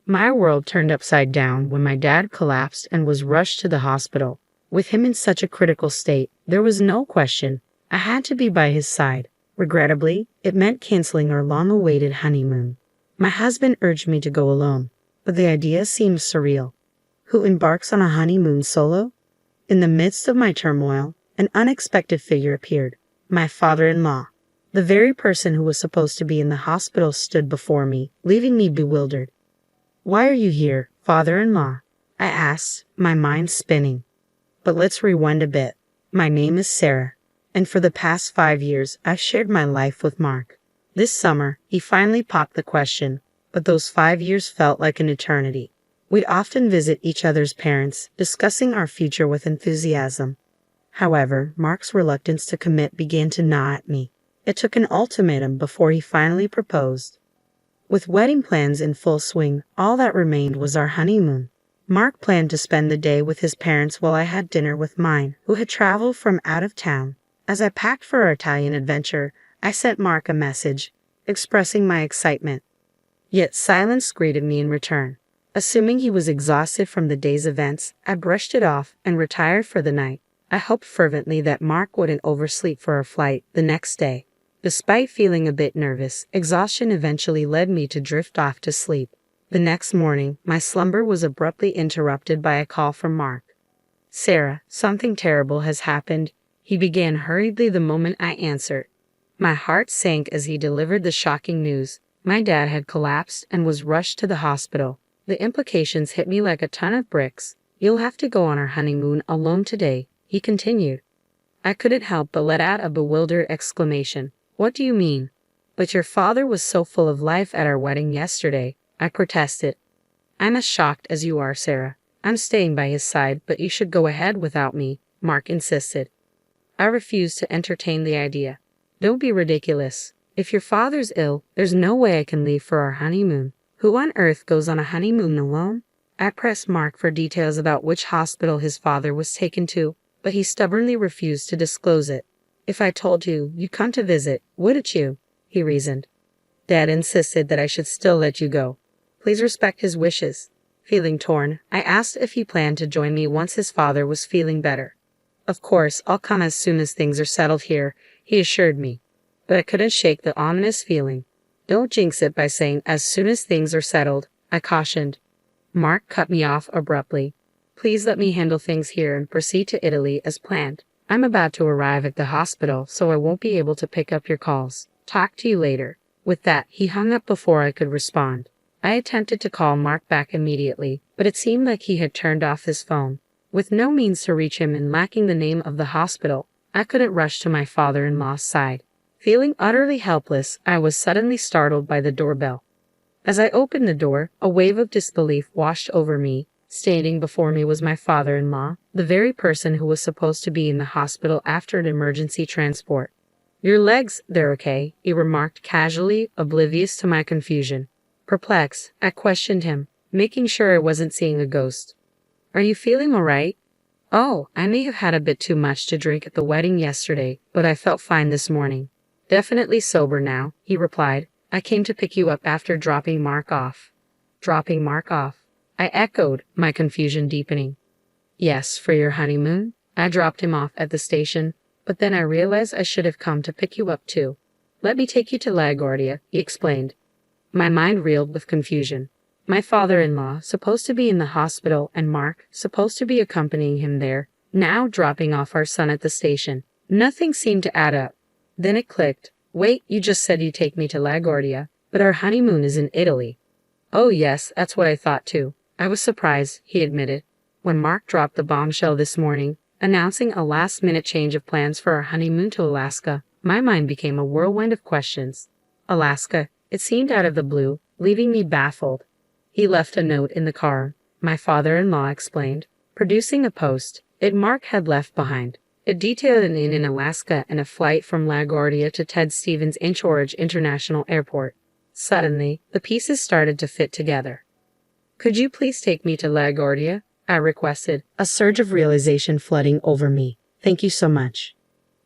My world turned upside down when my dad collapsed and was rushed to the hospital. With him in such a critical state, there was no question. I had to be by his side. Regrettably, it meant canceling our long-awaited honeymoon. My husband urged me to go alone, but the idea seemed surreal. Who embarks on a honeymoon solo? In the midst of my turmoil, an unexpected figure appeared. My father-in-law. The very person who was supposed to be in the hospital stood before me, leaving me bewildered. "Why are you here, father-in-law?" I asked, my mind spinning. But let's rewind a bit. My name is Sarah, and for the past 5 years, I've shared my life with Mark. This summer, he finally popped the question, but those 5 years felt like an eternity. We'd often visit each other's parents, discussing our future with enthusiasm. However, Mark's reluctance to commit began to gnaw at me. It took an ultimatum before he finally proposed. With wedding plans in full swing, all that remained was our honeymoon. Mark planned to spend the day with his parents while I had dinner with mine, who had traveled from out of town. As I packed for our Italian adventure, I sent Mark a message, expressing my excitement. Yet silence greeted me in return. Assuming he was exhausted from the day's events, I brushed it off and retired for the night. I hoped fervently that Mark wouldn't oversleep for our flight the next day. Despite feeling a bit nervous, exhaustion eventually led me to drift off to sleep. The next morning, my slumber was abruptly interrupted by a call from Mark. "Sarah, something terrible has happened," he began hurriedly the moment I answered. My heart sank as he delivered the shocking news. My dad had collapsed and was rushed to the hospital. The implications hit me like a ton of bricks. "You'll have to go on our honeymoon alone today," he continued. I couldn't help but let out a bewildered exclamation. "What do you mean?" "But your father was so full of life at our wedding yesterday," I protested. "I'm as shocked as you are, Sarah. I'm staying by his side, but you should go ahead without me," Mark insisted. I refused to entertain the idea. "Don't be ridiculous. If your father's ill, there's no way I can leave for our honeymoon. Who on earth goes on a honeymoon alone?" I pressed Mark for details about which hospital his father was taken to, but he stubbornly refused to disclose it. "If I told you, you'd come to visit, wouldn't you?" he reasoned. Dad insisted that I should still let you go. Please respect his wishes. Feeling torn, I asked if he planned to join me once his father was feeling better. "Of course, I'll come as soon as things are settled here," he assured me. But I couldn't shake the ominous feeling. "Don't jinx it by saying as soon as things are settled," I cautioned. Mark cut me off abruptly. "Please let me handle things here and proceed to Italy as planned. I'm about to arrive at the hospital, so I won't be able to pick up your calls. Talk to you later." With that, he hung up before I could respond. I attempted to call Mark back immediately, but it seemed like he had turned off his phone. With no means to reach him and lacking the name of the hospital, I couldn't rush to my father-in-law's side. Feeling utterly helpless, I was suddenly startled by the doorbell. As I opened the door, a wave of disbelief washed over me. Standing before me was my father-in-law, the very person who was supposed to be in the hospital after an emergency transport. "Your legs, they're okay," he remarked casually, oblivious to my confusion. Perplexed, I questioned him, making sure I wasn't seeing a ghost. "Are you feeling all right?" "Oh, I may have had a bit too much to drink at the wedding yesterday, but I felt fine this morning. Definitely sober now," he replied. "I came to pick you up after dropping Mark off." "Dropping Mark off?" I echoed, my confusion deepening. "Yes, for your honeymoon. I dropped him off at the station, but then I realized I should have come to pick you up too. Let me take you to LaGuardia," he explained. My mind reeled with confusion. My father-in-law, supposed to be in the hospital, and Mark, supposed to be accompanying him there, now dropping off our son at the station. Nothing seemed to add up. Then it clicked. "Wait, you just said you'd take me to LaGuardia, but our honeymoon is in Italy." "Oh yes, that's what I thought too." I was surprised, he admitted. When Mark dropped the bombshell this morning, announcing a last-minute change of plans for our honeymoon to Alaska, my mind became a whirlwind of questions. Alaska, it seemed out of the blue, leaving me baffled. "He left a note in the car," my father-in-law explained, producing a post Mark had left behind. It detailed an inn in Alaska and a flight from LaGuardia to Ted Stevens Anchorage International Airport. Suddenly, the pieces started to fit together. "Could you please take me to LaGuardia?" I requested, a surge of realization flooding over me. "Thank you so much."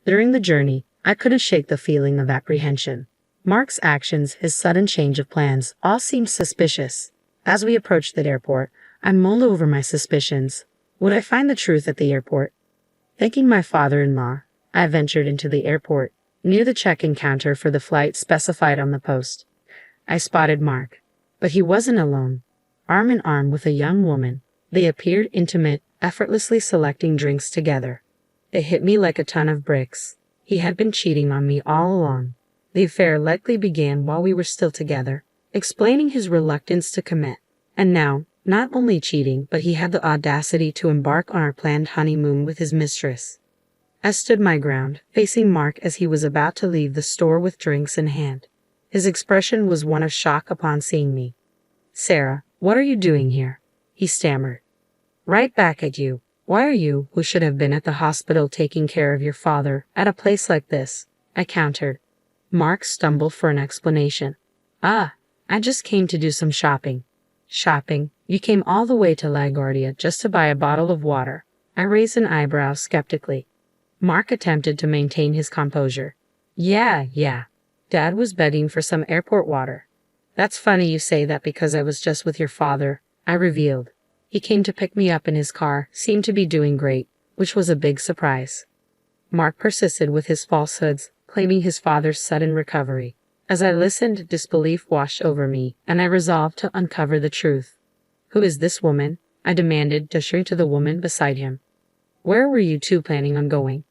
During the journey, I couldn't shake the feeling of apprehension. Mark's actions, his sudden change of plans, all seemed suspicious. As we approached the airport, I mulled over my suspicions. Would I find the truth at the airport? Thanking my father-in-law, I ventured into the airport. Near the check-in counter for the flight specified on the post, I spotted Mark. But he wasn't alone. Arm in arm with a young woman, they appeared intimate, effortlessly selecting drinks together. It hit me like a ton of bricks. He had been cheating on me all along. The affair likely began while we were still together, explaining his reluctance to commit. And now, not only cheating, but he had the audacity to embark on our planned honeymoon with his mistress. I stood my ground, facing Mark as he was about to leave the store with drinks in hand. His expression was one of shock upon seeing me. "Sarah, what are you doing here?" he stammered. "Right back at you. Why are you, who should have been at the hospital taking care of your father, at a place like this?" I countered. Mark stumbled for an explanation. "I just came to do some shopping." "Shopping? You came all the way to LaGuardia just to buy a bottle of water?" I raised an eyebrow skeptically. Mark attempted to maintain his composure. Yeah. Dad was begging for some airport water." "That's funny you say that because I was just with your father," I revealed. "He came to pick me up in his car, seemed to be doing great, which was a big surprise." Mark persisted with his falsehoods, claiming his father's sudden recovery. As I listened, disbelief washed over me, and I resolved to uncover the truth. "Who is this woman?" I demanded, gesturing to the woman beside him. "Where were you two planning on going?"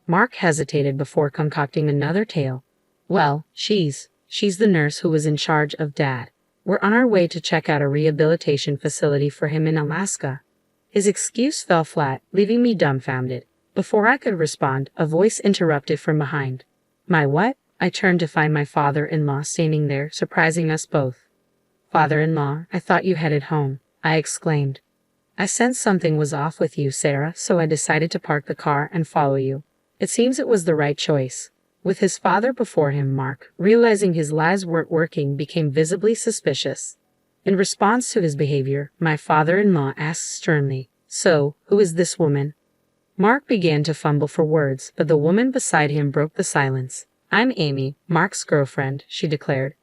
Mark hesitated before concocting another tale. "Well, she's the nurse who was in charge of Dad. We're on our way to check out a rehabilitation facility for him in Alaska." His excuse fell flat, leaving me dumbfounded. Before I could respond, a voice interrupted from behind. "My what?" I turned to find my father-in-law standing there, surprising us both. "Father-in-law, I thought you headed home," I exclaimed. "I sensed something was off with you, Sarah, so I decided to park the car and follow you. It seems it was the right choice." With his father before him, Mark, realizing his lies weren't working, became visibly suspicious. In response to his behavior, my father-in-law asked sternly, "So, who is this woman?" Mark began to fumble for words, but the woman beside him broke the silence. "I'm Amy, Mark's girlfriend," she declared.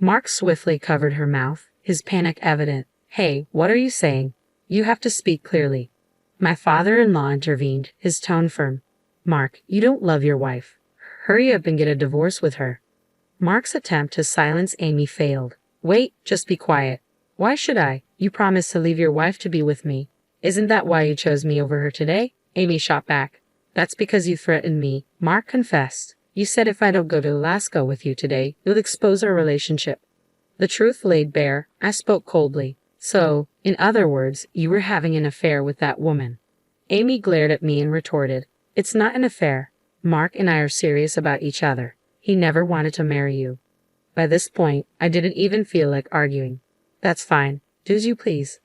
Mark swiftly covered her mouth, his panic evident. "Hey, what are you saying? You have to speak clearly." My father-in-law intervened, his tone firm. "Mark, you don't love your wife. Hurry up and get a divorce with her." Mark's attempt to silence Amy failed. "Wait, just be quiet." "Why should I? You promised to leave your wife to be with me. Isn't that why you chose me over her today?" Amy shot back. "That's because you threatened me," Mark confessed. "You said if I don't go to Alaska with you today, you'll expose our relationship." The truth laid bare. I spoke coldly. "So, in other words, you were having an affair with that woman." Amy glared at me and retorted, "It's not an affair. Mark and I are serious about each other. He never wanted to marry you." By this point, I didn't even feel like arguing. "That's fine. Do as you please."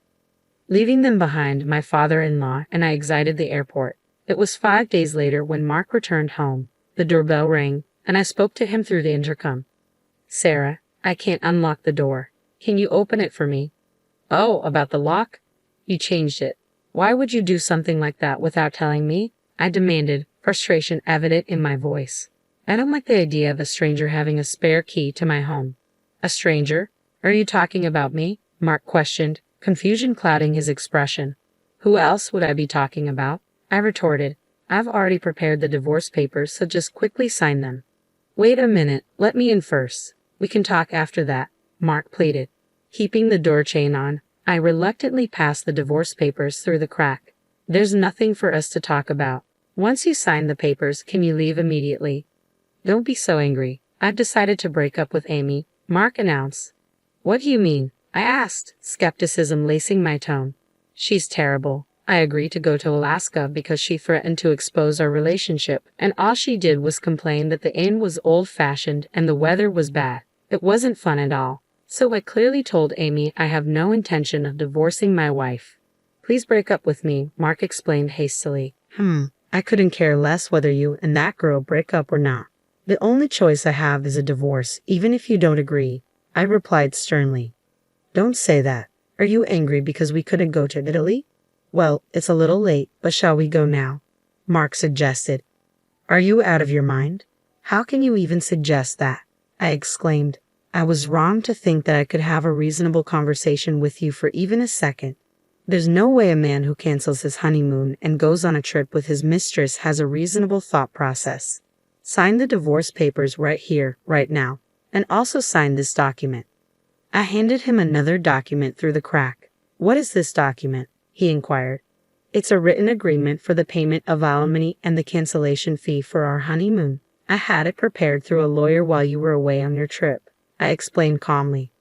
Leaving them behind, my father-in-law and I exited the airport. It was 5 days later when Mark returned home. The doorbell rang, and I spoke to him through the intercom. "Sarah, I can't unlock the door. Can you open it for me?" "Oh, about the lock? You changed it. Why would you do something like that without telling me?" I demanded, frustration evident in my voice. "I don't like the idea of a stranger having a spare key to my home." "A stranger? Are you talking about me?" Mark questioned, confusion clouding his expression. "Who else would I be talking about?" I retorted. "I've already prepared the divorce papers, so just quickly sign them." "Wait a minute, let me in first. We can talk after that," Mark pleaded. Keeping the door chain on, I reluctantly passed the divorce papers through the crack. "There's nothing for us to talk about. Once you sign the papers, can you leave immediately?" "Don't be so angry. I've decided to break up with Amy," Mark announced. "What do you mean?" I asked, skepticism lacing my tone. "She's terrible. I agreed to go to Alaska because she threatened to expose our relationship, and all she did was complain that the inn was old-fashioned and the weather was bad. It wasn't fun at all. So I clearly told Amy I have no intention of divorcing my wife." "Please break up with me," Mark explained hastily. I couldn't care less whether you and that girl break up or not. The only choice I have is a divorce, even if you don't agree," I replied sternly. "Don't say that. Are you angry because we couldn't go to Italy?" "Well, it's a little late, but shall we go now?" Mark suggested. "Are you out of your mind? How can you even suggest that?" I exclaimed. I was wrong to think that I could have a reasonable conversation with you for even a second. There's no way a man who cancels his honeymoon and goes on a trip with his mistress has a reasonable thought process. Sign the divorce papers right here, right now, and also sign this document. I handed him another document through the crack. What is this document? He inquired. It's a written agreement for the payment of alimony and the cancellation fee for our honeymoon. I had it prepared through a lawyer while you were away on your trip, I explained calmly.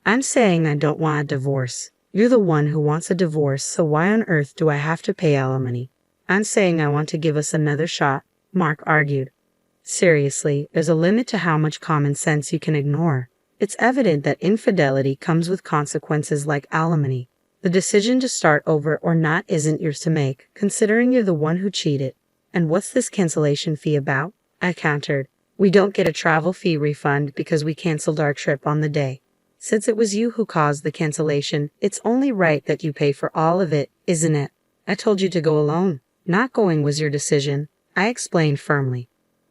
I'm saying I don't want a divorce. You're the one who wants a divorce, so why on earth do I have to pay alimony? I'm saying I want to give us another shot, Mark argued. Seriously, there's a limit to how much common sense you can ignore. It's evident that infidelity comes with consequences like alimony. The decision to start over or not isn't yours to make, considering you're the one who cheated. And what's this cancellation fee about? I countered. We don't get a travel fee refund because we canceled our trip on the day. Since it was you who caused the cancellation, it's only right that you pay for all of it, isn't it? I told you to go alone. Not going was your decision, I explained firmly.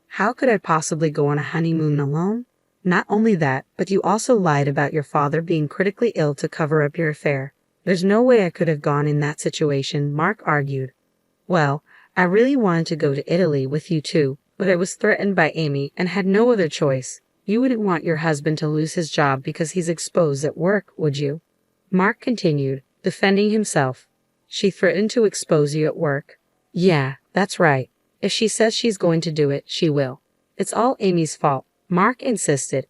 How could I possibly go on a honeymoon alone? Not only that, but you also lied about your father being critically ill to cover up your affair. There's no way I could have gone in that situation, Mark argued. Well, I really wanted to go to Italy with you too, but I was threatened by Amy and had no other choice. You wouldn't want your husband to lose his job because he's exposed at work, would you? Mark continued, defending himself. She threatened to expose you at work? Yeah, that's right. If she says she's going to do it, she will. It's all Amy's fault, Mark insisted.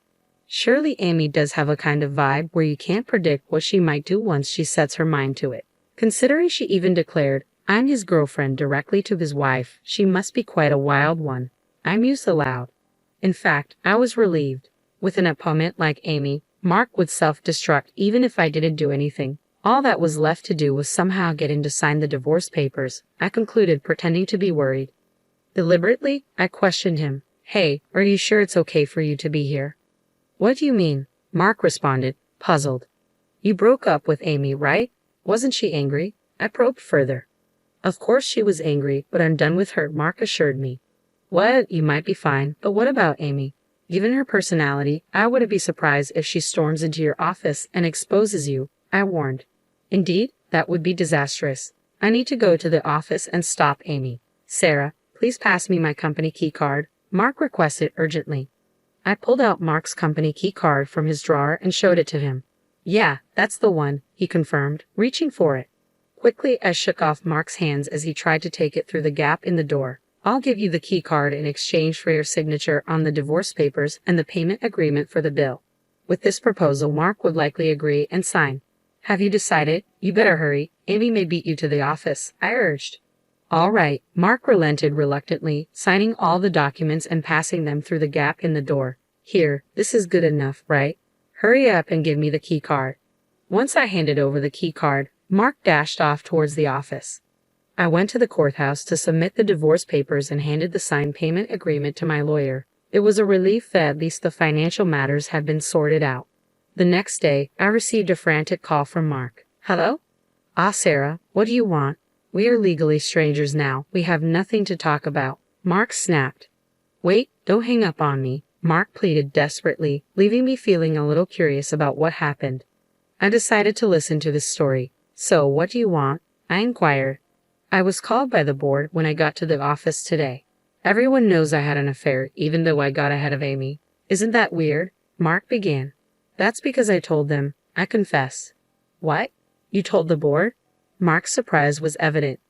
Surely Amy does have a kind of vibe where you can't predict what she might do once she sets her mind to it. Considering she even declared, I'm his girlfriend directly to his wife, she must be quite a wild one. I mused aloud. In fact, I was relieved. With an opponent like Amy, Mark would self-destruct even if I didn't do anything. All that was left to do was somehow get him to sign the divorce papers, I concluded, pretending to be worried. Deliberately, I questioned him. Hey, are you sure it's okay for you to be here? What do you mean? Mark responded, puzzled. You broke up with Amy, right? Wasn't she angry? I probed further. Of course she was angry, but I'm done with her, Mark assured me. What? You might be fine, but what about Amy? Given her personality, I wouldn't be surprised if she storms into your office and exposes you, I warned. Indeed, that would be disastrous. I need to go to the office and stop Amy. Sarah, please pass me my company key card, Mark requested urgently. I pulled out Mark's company key card from his drawer and showed it to him. Yeah, that's the one, he confirmed, reaching for it. Quickly, I shook off Mark's hands as he tried to take it through the gap in the door. I'll give you the key card in exchange for your signature on the divorce papers and the payment agreement for the bill. With this proposal, Mark would likely agree and sign. Have you decided? You better hurry. Amy may beat you to the office, I urged. All right, Mark relented reluctantly, signing all the documents and passing them through the gap in the door. Here, this is good enough, right? Hurry up and give me the key card. Once I handed over the key card, Mark dashed off towards the office. I went to the courthouse to submit the divorce papers and handed the signed payment agreement to my lawyer. It was a relief that at least the financial matters had been sorted out. The next day, I received a frantic call from Mark. Hello? Ah, Sarah, what do you want? We are legally strangers now. We have nothing to talk about. Mark snapped. Wait, don't hang up on me, Mark pleaded desperately, leaving me feeling a little curious about what happened. I decided to listen to this story. So, what do you want? I inquired. I was called by the board when I got to the office today. Everyone knows I had an affair, even though I got ahead of Amy. Isn't that weird? Mark began. That's because I told them. I confess. What? You told the board? Mark's surprise was evident.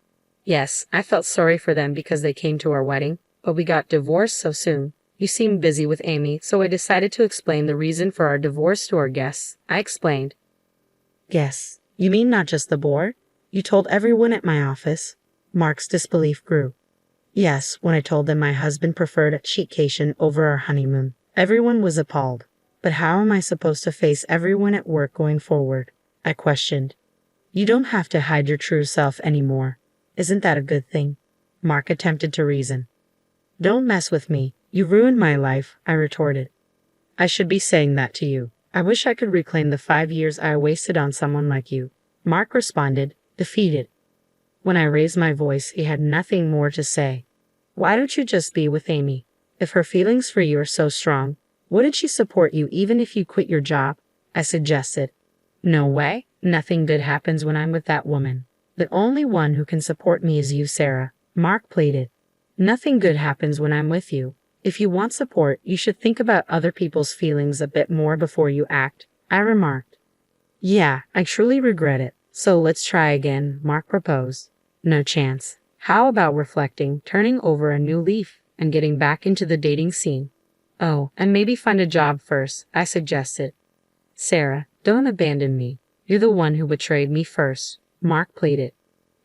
Yes, I felt sorry for them because they came to our wedding, but we got divorced so soon. You seemed busy with Amy, so I decided to explain the reason for our divorce to our guests. I explained. Guests? You mean not just the board? You told everyone at my office? Mark's disbelief grew. Yes, when I told them my husband preferred a cheatcation over our honeymoon. Everyone was appalled. But how am I supposed to face everyone at work going forward? I questioned. You don't have to hide your true self anymore. Isn't that a good thing? Mark attempted to reason. Don't mess with me. You ruined my life, I retorted. I should be saying that to you. I wish I could reclaim the 5 years I wasted on someone like you. Mark responded, defeated. When I raised my voice, he had nothing more to say. Why don't you just be with Amy? If her feelings for you are so strong, Wouldn't she support you even if you quit your job? I suggested. No way. Nothing good happens when I'm with that woman. The only one who can support me is you, Sarah, Mark pleaded. Nothing good happens when I'm with you. If you want support, you should think about other people's feelings a bit more before you act, I remarked. Yeah, I truly regret it. So let's try again, Mark proposed. No chance. How about reflecting, turning over a new leaf, and getting back into the dating scene? Oh, and maybe find a job first, I suggested. Sarah, don't abandon me. You're the one who betrayed me first, Mark pleaded.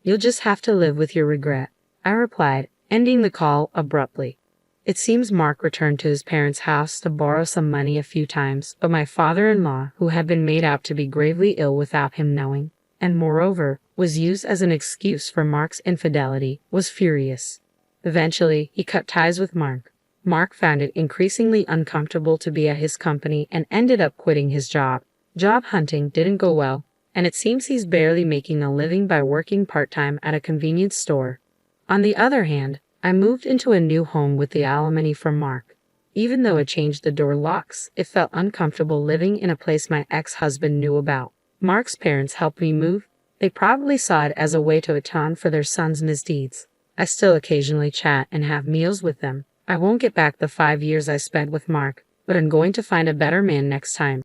You'll just have to live with your regret, I replied, ending the call abruptly. It seems Mark returned to his parents' house to borrow some money a few times, but my father-in-law, who had been made out to be gravely ill without him knowing, and moreover, was used as an excuse for Mark's infidelity, was furious. Eventually, he cut ties with Mark. Mark found it increasingly uncomfortable to be at his company and ended up quitting his job. Job hunting didn't go well, and it seems he's barely making a living by working part-time at a convenience store. On the other hand, I moved into a new home with the alimony from Mark. Even though it changed the door locks, it felt uncomfortable living in a place my ex-husband knew about. Mark's parents helped me move. They probably saw it as a way to atone for their son's misdeeds. I still occasionally chat and have meals with them. I won't get back the 5 years I spent with Mark, but I'm going to find a better man next time.